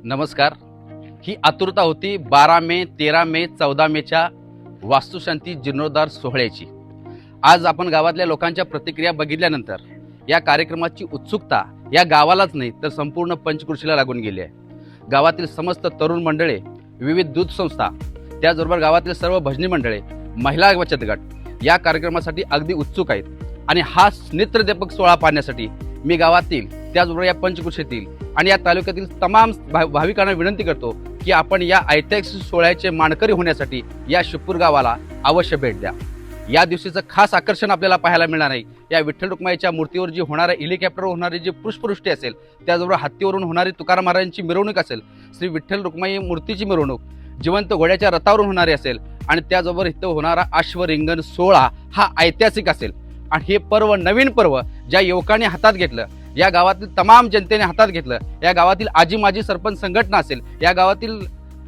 नमस्कार. ही आतुरता होती 12 मे, 13 मे, 14 मेच्या वास्तुशांती जीर्णोद्धार सोहळ्याची. आज आपण गावातल्या लोकांच्या प्रतिक्रिया बघितल्यानंतर या कार्यक्रमाची उत्सुकता या गावालाच नाही तर संपूर्ण पंचक्रोशीला लागून गेली आहे. गावातील समस्त तरुण मंडळे, विविध दूध संस्था, त्याचबरोबर गावातील सर्व भजनी मंडळे, महिला बचत गट या कार्यक्रमासाठी अगदी उत्सुक आहेत. आणि हा नेत्रदीपक सोहळा पाहण्यासाठी मी गावातील, त्याचबरोबर या पंचक्रोशीतील आणि या तालुक्यातील तमाम भाविकांना विनंती करतो की आपण या ऐतिहासिक सोहळ्याचे मानकरी होण्यासाठी या शिपूर गावाला अवश्य भेट द्या. या दिवशीचं खास आकर्षण आपल्याला पाहायला मिळणार आहे. या विठ्ठल रुक्माईच्या मूर्तीवर जी होणाऱ्या हेलिकॉप्टरवर होणारी जी पुष्पवृष्टी असेल, त्याचबरोबर हत्तीवरून होणारी तुकाराम महाराजांची मिरवणूक असेल, श्री विठ्ठल रुक्माई मूर्तीची मिरवणूक, जिवंत घोड्याच्या रथावरून होणारी असेल आणि त्याचबरोबर इथं होणारा अश्वरिंगण सोहळा हा ऐतिहासिक असेल. आणि हे पर्व, नवीन पर्व ज्या युवकांनी हातात घेतलं, या गावातील तमाम जनतेने हातात घेतलं, या गावातील आजी माजी सरपंच संघटना असेल, या गावातील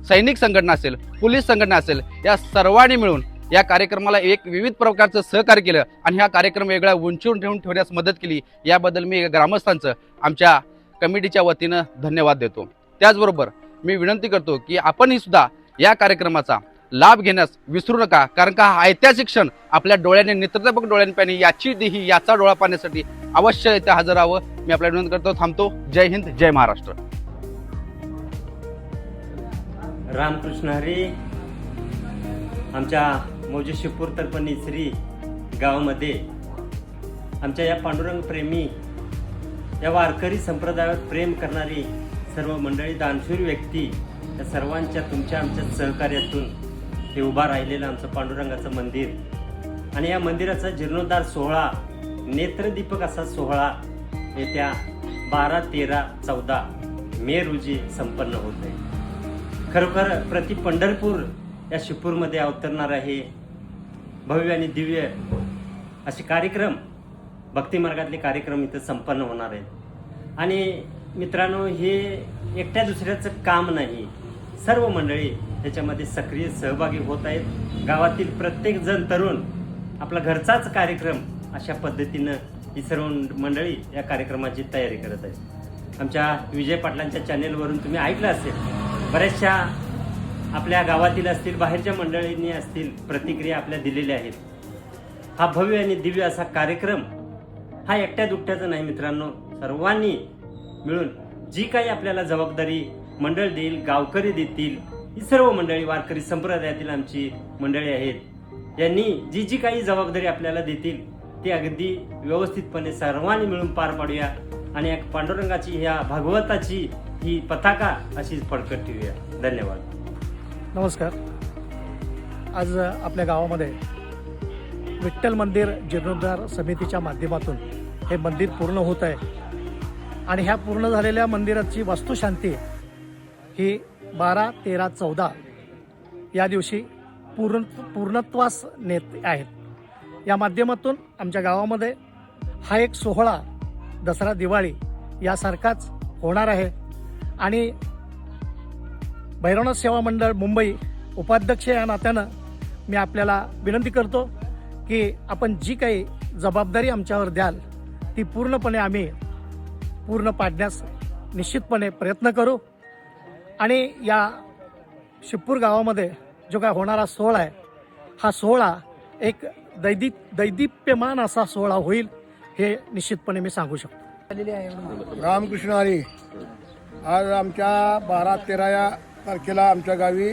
सैनिक संघटना असेल, पोलीस संघटना असेल, या सर्वांनी मिळून या कार्यक्रमाला एक विविध प्रकारचं सहकार्य केलं आणि हा कार्यक्रम वेगळा उंचवून ठेवण्यास मदत केली. याबद्दल मी ग्रामस्थांचं आमच्या कमिटीच्या वतीनं धन्यवाद देतो. त्याचबरोबर मी विनंती करतो की आपणही सुद्धा या कार्यक्रमाचा लाभ घेण्यास विसरू नका, कारण का हा ऐतिहासिक क्षण आपल्या डोळ्याने, नेत्रदीपक डोळ्याने पाहणे, याची देही याचा डोळा पाहण्यासाठी अवश्य इथे हजर राहावं. मी आपल्या विनंती करतो. थांबतो. जय हिंद, जय महाराष्ट्र. रामकृष्ण हरी. आमच्या मौजे शिपूर तर्फे श्री गावामध्ये आमच्या या पांडुरंग प्रेमी, या वारकरी संप्रदायावर प्रेम करणारी सर्व मंडळी, दानशूर व्यक्ती, या सर्वांच्या तुमच्या आमच्या सहकार्यातून हे उभा राहिलेलं आमचं पांडुरंगाचं मंदिर आणि या मंदिराचा जीर्णोद्धार सोहळा, नेत्रदीपक असा सोहळा येत्या 12, 13, 14 मे रोजी संपन्न होत आहे. खरोखर प्रति पंढरपूर या शिपूरमध्ये अवतरणार आहे भव्य आणि दिव्य असे कार्यक्रम, भक्ती मार्गातले कार्यक्रम इथं संपन्न होणार आहेत. आणि मित्रांनो, हे एकट्या दुसऱ्याचं काम नाही, सर्व मंडळी त्याच्यामध्ये सक्रिय सहभागी होत आहेत. गावातील प्रत्येक जण तरुण आपला घरचाच कार्यक्रम अशा पद्धतीनं ही सर्व मंडळी या कार्यक्रमाची तयारी करत आहेत. आमच्या विजय पाटलांच्या चॅनेलवरून तुम्ही ऐकलं असेल, बऱ्याचशा आपल्या गावातील असतील, बाहेरच्या मंडळींनी असतील, प्रतिक्रिया आपल्या दिलेल्या आहेत. हा भव्य आणि दिव्य असा कार्यक्रम हा एकट्या दुकट्याचा नाही मित्रांनो, सर्वांनी मिळून जी काही आपल्याला जबाबदारी मंडळ देईल, गावकरी देतील, ही सर्व मंडळी, वारकरी संप्रदायातील आमची मंडळी आहेत, यांनी जी जी काही जबाबदारी आपल्याला देतील ती अगदी व्यवस्थितपणे सर्वांनी मिळून पार पाडूया आणि एक पांडुरंगाची, ह्या भागवताची ही पताका अशीच फडकत ठेवूया. धन्यवाद. नमस्कार. आज आपल्या गावामध्ये विठ्ठल मंदिर जीर्णोद्धार समितीच्या माध्यमातून हे मंदिर पूर्ण होत आहे आणि ह्या पूर्ण झालेल्या मंदिराची वास्तुशांती ही 12, 13, 14 या दिवशी पूर्णत्वास नेत आहेत. या माध्यमातून आमच्या गावामध्ये हा एक सोहळा दसरा, दिवाळी यासारखाच होणार आहे. आणि भैरवनाथ सेवा मंडळ मुंबई उपाध्यक्ष या नात्यानं मी आपल्याला विनंती करतो की आपण जी काही जबाबदारी आमच्यावर द्याल ती पूर्णपणे आम्ही पूर्ण पाडण्यास निश्चितपणे प्रयत्न करू. आणि या शिपूर गावामध्ये जो काय होणारा सोहळा आहे, हा सोहळा एक दैदिप्यमान असा सोहळा होईल हे निश्चितपणे मी सांगू शकतो. रामकृष्ण हरी. आज आमच्या 12, 13 या तारखेला आमच्या गावी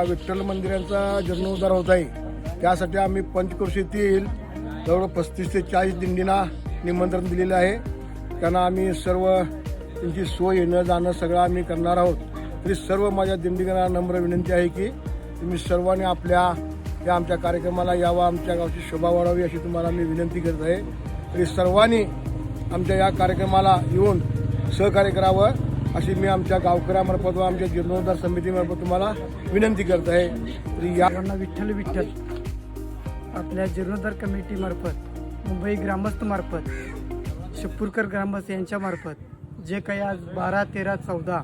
विठ्ठल मंदिरांचा जीर्णोद्धार होत आहे. त्यासाठी आम्ही पंचक्रोशीतील जवळ 35 ते 40 दिंडींना निमंत्रण दिलेलं आहे. त्यांना आम्ही सर्व त्यांची सोय, येणं जाणं सगळं आम्ही करणार आहोत. तरी सर्व माझ्या दिंडीकांना नम्र विनंती आहे की तुम्ही सर्वांनी आपल्या या आमच्या कार्यक्रमाला यावा, आमच्या गावची शोभा वाढावी अशी तुम्हाला मी विनंती करत आहे. तरी सर्वांनी आमच्या या कार्यक्रमाला येऊन सहकार्य करावं अशी मी आमच्या गावकऱ्यामार्फत व आमच्या जीर्णोद्धार समितीमार्फत तुम्हाला विनंती करत आहे. तरी या विठ्ठल आपल्या जीर्णोद्धार कमिटीमार्फत, मुंबई ग्रामस्थमार्फत, शिपूरकर ग्रामस्थ यांच्यामार्फत जे काही आज 12, 13, 14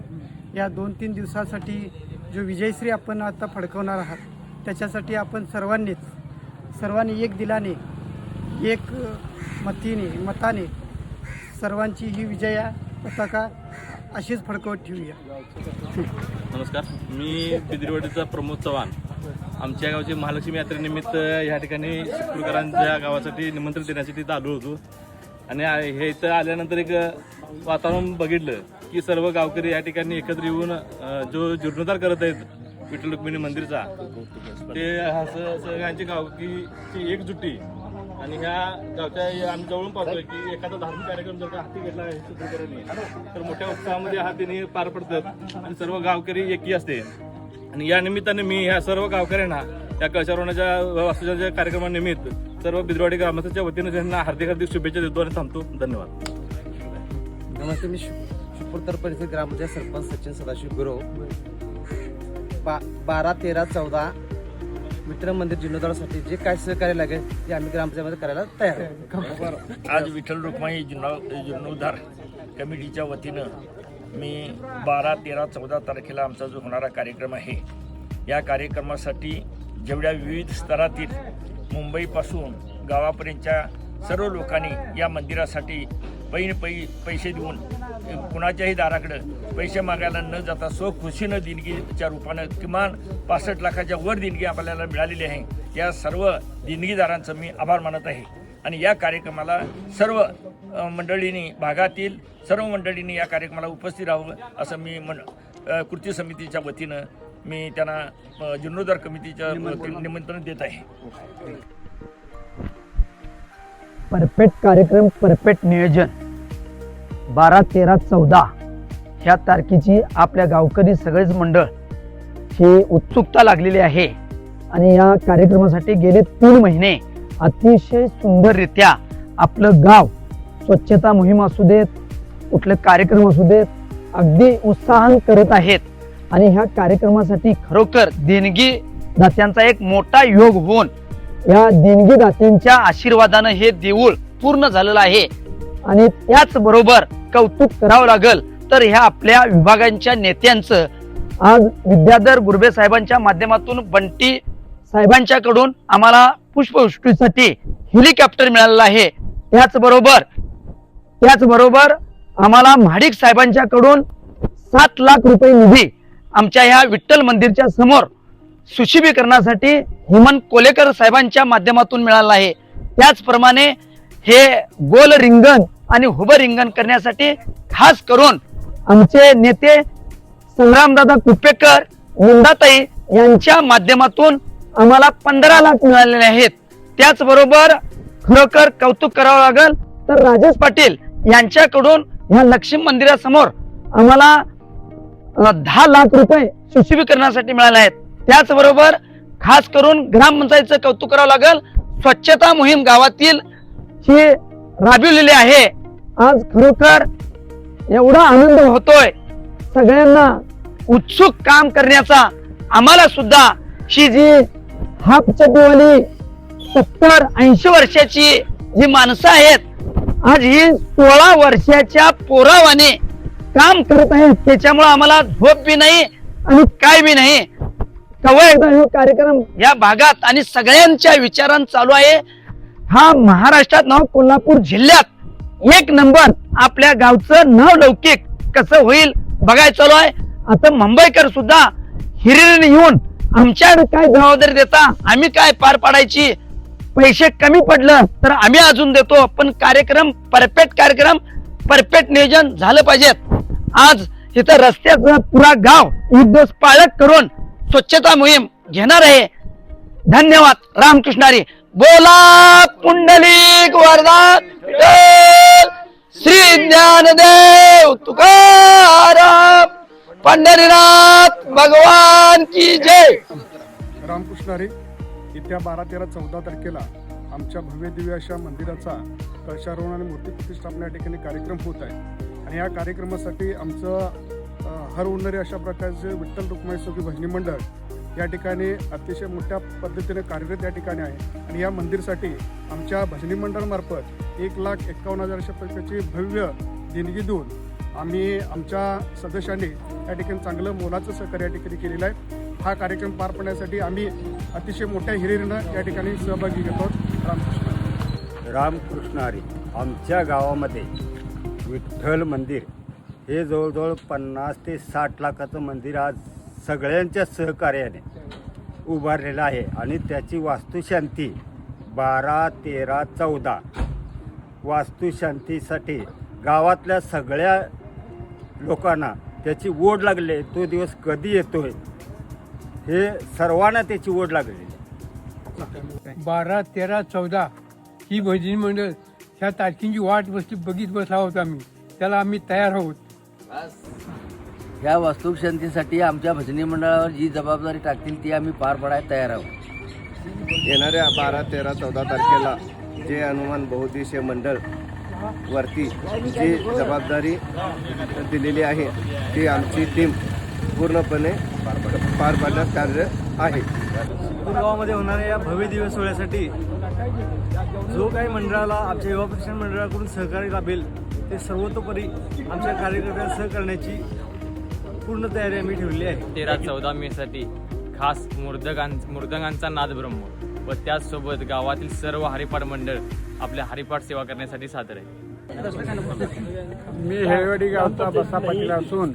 या 2-3 दिवसासाठी जो विजयश्री आपण आता फडकवणार आहात, त्याच्यासाठी आपण सर्वांनी एक दिलाने, एक मताने सर्वांची ही विजया पताका अशीच फडकवत ठेवूया. नमस्कार, मी बिद्रीवाडीचा प्रमोद चव्हाण. आमच्या गावची महालक्ष्मी यात्रेनिमित्त ह्या ठिकाणी शिपूरकरांच्या गावासाठी निमंत्रण देण्यासाठी इथं आलो होतो. आणि हे इथं आल्यानंतर एक वातावरण बघितलं की सर्व गावकरी या ठिकाणी एकत्र येऊन जो जीर्णोद्धार करत आहेत विठ्ठल रुक्मिणी मंदिरचा, ते असं सगळ्यांची गावकीची एकजुटी. आणि ह्या गावच्या आम्ही जवळून पाहतोय की एखादा धार्मिक कार्यक्रम जर का हाती घेतला आहे शिपूरकरांनी, तर मोठ्या उत्साहामध्ये हा तिने पार पडतात आणि सर्व गावकरी एकी असते. आणि या निमित्ताने मी ह्या सर्व गावकऱ्यांना या कळशारोहणाच्या वास्तुशांच्या कार्यक्रमानिमित्त सर्व बिद्रीवाडी ग्रामस्थांच्या वतीने त्यांना हार्दिक हार्दिक शुभेच्छा देतो आणि थांबतो. धन्यवाद. नमस्ते, मी शिपूर परिसर ग्रामपंचायत सरपंच सचिन सदाशिव गुरव. 12, 13, 14 विठ्ठल मंदिर जीर्णोद्धारासाठी जे काय सहकार्य लागेल ते आम्ही ग्रामपंचायतमध्ये करायला तयार आहोत. आज विठ्ठल रुक्माई जीर्णोद्धार कमिटीच्या वतीनं मी 12, 13, 14 तारखेला आमचा जो होणारा कार्यक्रम आहे, या कार्यक्रमासाठी जेवढ्या विविध स्तरातील मुंबईपासून गावापर्यंतच्या सर्व लोकांनी या मंदिरासाठी पैसे देऊन कुणाच्याही दाराकडं पैसे मागायला न जाता स्वखुशीनं देणगीच्या रूपानं किमान 65 लाखाच्या वर देणगी आपल्याला मिळालेली आहे. या सर्व देणगीदारांचं मी आभार मानत आहे. आणि या कार्यक्रमाला सर्व मंडळींनी, भागातील सर्व मंडळींनी या कार्यक्रमाला उपस्थित राहावं असं मी कृती समितीच्या वतीनं मी त्यांना जीर्णोद्धार कमिटीच्या निमंत्रण देत आहे. परफेक्ट कार्यक्रम, परफेक्ट नियोजन. 12, 13, 14 ह्या तारखेची आपल्या गावकरी सगळेच मंडळ ही उत्सुकता लागलेली आहे. आणि या कार्यक्रमासाठी गेले 3 महिने अतिशय सुंदररित्या आपलं गाव स्वच्छता मोहीम असू देत, कुठले कार्यक्रम असू देत, अगदी उत्साहान करत आहेत. आणि ह्या कार्यक्रमासाठी खरोखर देणगी दात्यांचा एक मोठा योग होऊन या देणगी दात्यांच्या आशीर्वादानं हे देऊळ पूर्ण झालेलं आहे. आणि त्याच बरोबर कौतुक करावं लागल तर ह्या आपल्या विभागांच्या नेत्यांचं आज विद्याधर गुरबे साहेबांच्या माध्यमातून बंटी साहेबांच्याकडून आम्हाला पुष्पवृष्टीसाठी हेलिकॉप्टर मिळालेलं आहे. त्याचबरोबर आम्हाला महाडिक साहेबांच्याकडून 7 लाख रुपये निधी आमच्या ह्या विठ्ठल मंदिरच्या समोर सुशोभीकरणासाठी हेमंत कोलेकर साहेबांच्या माध्यमातून मिळाला आहे. त्याचप्रमाणे हे गोल रिंगण आणि हुबं रिंगण करण्यासाठी खास करून आमचे नेते संग्रामदादा कुपेकर, मुंडाताई यांच्या माध्यमातून आम्हाला 15 लाख मिळालेले आहेत. त्याचबरोबर खरोखर कौतुक करावं लागेल तर राजेश पाटील यांच्याकडून ह्या लक्ष्मी मंदिरासमोर आम्हाला 10 लाख रुपये सुशोभीकरणासाठी मिळाले आहेत. त्याचबरोबर खास करून ग्रामपंचायतीचं कौतुक करावं लागेल. स्वच्छता मोहीम गावातील ही राबविलेली आहे. आज खरोखर एवढा आनंद होतोय, सगळ्यांना उत्सुक काम करण्याचा. आम्हाला सुद्धा ही जी हाफ चड्डीवाली 70-80 वर्षाची जी माणसं आहेत, आज ही 16 वर्षाच्या पोरावाने काम करत आहेत. त्याच्यामुळे आम्हाला झोप बी नाही आणि काय बी नाही. केव्हा एकदा हे कार्यक्रम या भागात आणि सगळ्यांच्या विचारां चालू आहे. हा महाराष्ट्रात नाव कोल्हापूर जिल्ह्यात 1 नंबर आपल्या गावचं नाव लौकिक कसं होईल बघायला चालू आहे. आता मुंबईकर सुद्धा हिरिरीने येऊन आमच्याकडे काय जबाबदारी देता, आम्ही काय पार पाडायची, पैसे कमी पडलं तर आम्ही अजून देतो, पण कार्यक्रम परफेक्ट नियोजन झालं पाहिजेत. आज इथं रस्त्याचं पुरा गाव युद्धोस पाळत करून स्वच्छता मोहीम घेणार आहे. धन्यवाद. रामकृष्णारी. बोला पुंडलिक वरदान विठ्ठल श्री ज्ञानदेव तुकाराम पंढरीनाथ भगवान की जय. रामकृष्णारी. येत्या 12, 13, 14 तारखेला आमच्या भव्य दिव्य अशा मंदिराचा कळशारोहण आणि मूर्ती प्रतिष्ठापना या ठिकाणी कार्यक्रम होत आहे. आणि या कार्यक्रमासाठी आमचं हर उन्नरी अशा प्रकारचे विठ्ठल रुक्माई सोबी भजनी मंडळ या ठिकाणी अतिशय मोठ्या पद्धतीने कार्यरत या ठिकाणी आहे. आणि या मंदिरसाठी आमच्या भजनी मंडळामार्फत 1,51,000 अशा प्रकारची भव्य देणगी देऊन आम्ही आमच्या सदस्यांनी या ठिकाणी चांगलं मोलाचं सहकार्य या ठिकाणी केलेलं आहे. हा कार्यक्रम पार पाडण्यासाठी आम्ही अतिशय मोठ्या हिरिरीनं या ठिकाणी सहभागी घेतो. रामकृष्ण. रामकृष्ण हरी. आमच्या गावामध्ये विठ्ठल मंदिर हे जवळजवळ 50 ते 60 लाखाचं मंदिर आज सगळ्यांच्या सहकार्याने उभारलेलं आहे आणि त्याची वास्तुशांती 12, 13, 14 वास्तुशांतीसाठी गावातल्या सगळ्या लोकांना त्याची ओढ लागली आहे. तो दिवस कधी येतोय हे सर्वांना त्याची ओढ लागलेली. 12, 13, 14 ही भजनी मंडळ ह्या तारखेची वाट बघित बसला आहोत आम्ही. त्याला आम्ही तयार आहोत. ह्या वास्तुशांतीसाठी आमच्या भजनी मंडळावर जी जबाबदारी टाकतील ती आम्ही पार पाडायला तयार आहोत. येणाऱ्या 12, 13, 14 तारखेला जे हनुमान बहुउद्देशीय मंडळ वरती जी जबाबदारी दिलेली आहे ती आमची टीम पूर्णपणे पार पाडण्यात कार्य आहे. गावामध्ये होणाऱ्या या भव्य दिवस सोहळ्यासाठी जो काही मंडळाला आमच्या युवा प्रशिक्षण मंडळाकडून सहकार्य लाभेल ते सर्वतोपरी आमच्या कार्यकर्त्यांना सहकरण्याची पूर्ण तयारी आम्ही ठेवली आहे. 13-14 मेसाठी खास मृदंगांचा नादब्रह्म व त्याचसोबत गावातील सर्व हरिपाठ मंडळ आपल्या हरिपाठ सेवा करण्यासाठी सादर आहे. मी हेळेवाडी गावचा बसा पाटील असून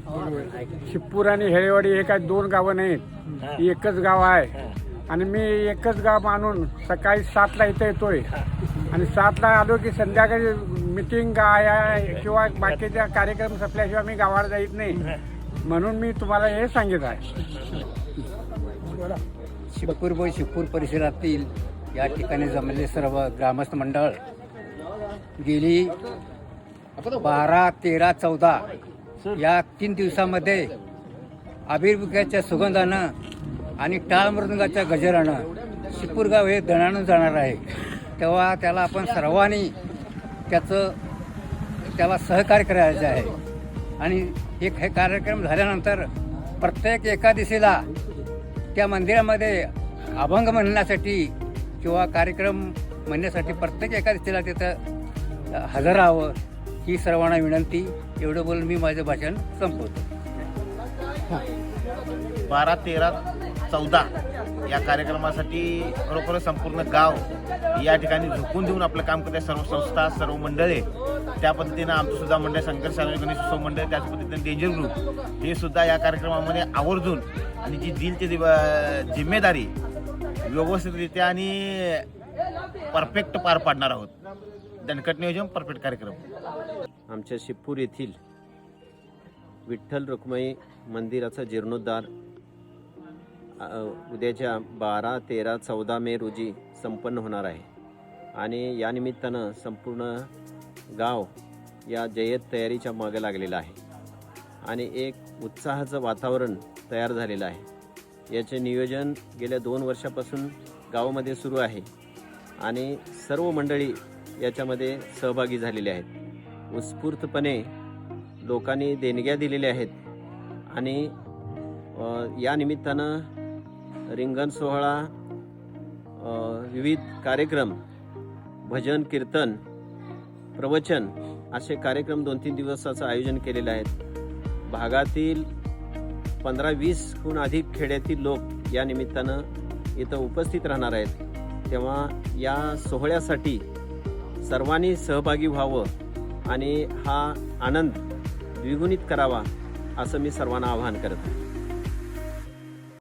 शिपूर आणि हेळेवाडी हे काय 2 गावं नाहीत, एकच गाव आहे. आणि मी एकच गाव मानून सकाळी 7ला इथं येतोय आणि 7ला आलो की संध्याकाळी मिटिंग आहे किंवा बाकीच्या कार्यक्रम संपल्याशिवाय मी गावाला जात नाही. म्हणून मी तुम्हाला हे सांगितलं आहे. शिपूर व शिपूर परिसरातील या ठिकाणी जमलेले सर्व ग्रामस्थ मंडळ गेली 12, 13, 14 या 3 दिवसामध्ये अभिर्मुख्याच्या सुगंधानं आणि टाळ मृदंगाच्या गजरानं शिपूरगाव हे दणाणून जाणार आहे. तेव्हा त्याला आपण सर्वांनी त्याला सहकार्य करायचं आहे. आणि हे कार्यक्रम झाल्यानंतर प्रत्येक एकादशीला त्या मंदिरामध्ये अभंग म्हणण्यासाठी किंवा कार्यक्रम म्हणण्यासाठी प्रत्येक एकादशीला तिथं हजर राहावं ही सर्वांना विनंती. एवढं बोलून मी माझं भाषण संपवतो. 12, 13, 14 या कार्यक्रमासाठी खरोखर संपूर्ण गाव या ठिकाणी झुकून देऊन आपलं काम करते. सर्व संस्था, सर्व मंडळे, त्या पद्धतीनं आमचं सुद्धा मंडळ संघर्ष गणेश उत्सव मंडळ, त्याच पद्धतीनं डेंजर ग्रुप हे सुद्धा या कार्यक्रमामध्ये आवर्जून आणि जी दिल ते जिम्मेदारी व्यवस्थितरित्या आणि परफेक्ट पार पाडणार आहोत. दणकट नियोजन, परफेक्ट कार्यक्रम. आमच्या शिपूर येथील विठ्ठल रुक्मिणी मंदिराचा जीर्णोद्धार उद्याच्या 12, 13, 14 मे रोजी संपन्न होणार आहे. आणि या निमित्तानं संपूर्ण गाव या जय्यत तयारीच्या मागे लागलेलं आहे आणि एक उत्साहाचं वातावरण तयार झालेलं आहे. याचे नियोजन गेल्या 2 वर्षापासून गावामध्ये सुरू आहे आणि सर्व मंडळी याच्यामध्ये सहभागी झालेले आहेत. उत्स्फूर्तपणे लोकांनी देणग्या दिलेल्या आहेत आणि या निमित्तानं रिंगण सोहळा, विविध कार्यक्रम, भजन, कीर्तन, प्रवचन असे कार्यक्रम 2-3 दिवसाचं आयोजन केलेलं आहे. भागातील 15-20हून अधिक खेड्यातील लोक या निमित्तानं इथं उपस्थित राहणार आहेत. तेव्हा या सोहळ्यासाठी सर्वांनी सहभागी व्हावं आणि हा आनंद द्विगुणित करावा असं मी सर्वांना आवाहन करतो.